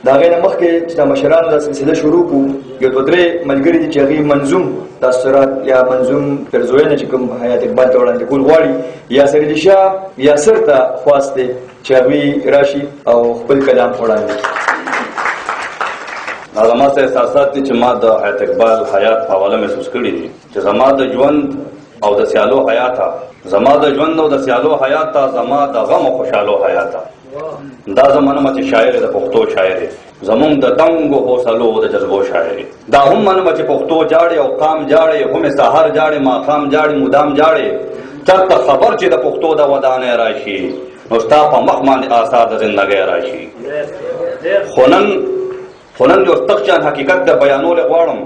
دا غي نه مخکې چې د مشرانو د سلسله شروع کو یو دوه درې ملګري دي چې هغه منظوم تاثرات یا منظوم پرزوینه چې کوم حیات اقبال ته وړاندې کول غواړي یاسرعلي شاه یاسر ته خواسته چې هغه راشي او خپل کلام وړاندې. زما څه احساسات دي چې ما د حیات اقبال حیات په حواله محسوس کړي دي چې زما د ژوند او د سیالو حیات زما د ژوند او د سیالو حیات زما د غم او خوشالو حیات دا زمانه چې شاعر د پښتو شاعر زمون د دنګو حوصلو د جذبو شاعر دا هم منه چې پښتو جاړي او قام جاړي هم سحر جاړي ما قام جاړي مدام جاړي چرته خبر چې د پښتو د ودانې راشي نو ستا په مخ باندې آثار د ژوندۍ راشي. خونن جو تخچان حقیقت د بیانول غواړم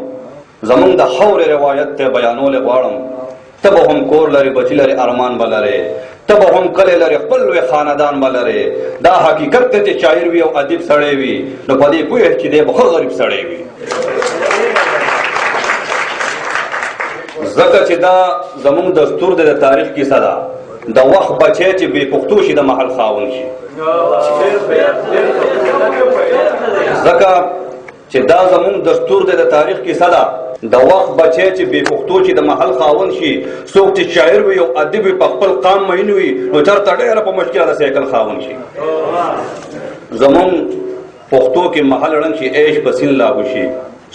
زمون د حور روایت ته بیانول غواړم تب هم کور لري بچی لري ارمان بلره تب هم کله لري خپل خاندان بلره دا حقیقت ته چې شاعر وي او ادیب سړی وي نو په دې پوهه چې د بخښ غریب سړی وي زکه چې دا زمون دستور د تاریخ کې صدا د وخت بچی چې به پښتو شي د محل خاون شي زکه چې دا زمون دستور د تاریخ کې صدا د وخت بچی چې به پښتو چې د محل خاون شي څوک چې شاعر وي او ادیب په خپل قام مین وي نو چرته ډېر په مشکل د سیکل خاون شي. زمون پښتو کې محل رنګ شي عيش پسین لا وشي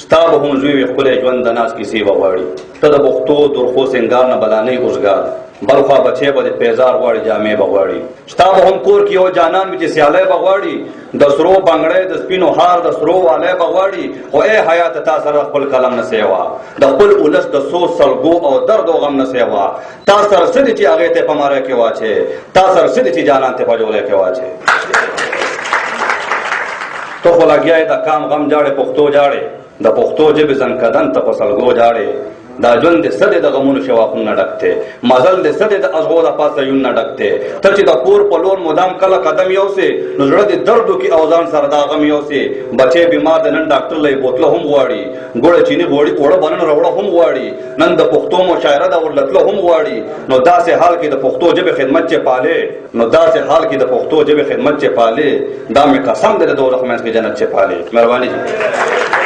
ستاب هم زوی خپل ژوند د ناس کیسې وغواړي ته د پښتو درخو سنگار نه بلانې اوسګار بلخوا بچې به د پیزار غواړي جامې بغواړي ستاب هم کور کې او جانان چې سیاله بغواړي د سرو بنگړې د سپینو هار د سرو والے بغواړي او اے حیات تا سره خپل کلم نه سیوا د خپل اولس د سوچ سلګو او درد او غم نه سیوا تا سره سدي چې هغه ته پماره کې واچي تا سره سدي چې جانان ته پجولې کې واچي تو خو لګیای د کام غم جاړې پښتو جاړې د پښتو جبه زنکدن ته سلګو جاړې دا ژوند د سده د غمونو شواخونه ډکته مزل د سده د ازغو د پاسه یون نه ډکته ته چې د کور په لور مدام کله قدم یوسه نو زړه د دردو کې اوزان سره دا غم یوسه بچي بیمار د نن ډاکټر لې بوتله هم غواړي ګوړه چینی غوړي اوړه باندې راوړه هم غواړي نن د پښتو مشاعره د ورلتله هم غواړي نو داسې حال کې د پښتو جبه خدمت چې پاله نو داسې حال کې د پښتو جبه خدمت چې پاله دا مې قسم دې د دوه رحمت کې جنت چې پاله مهرباني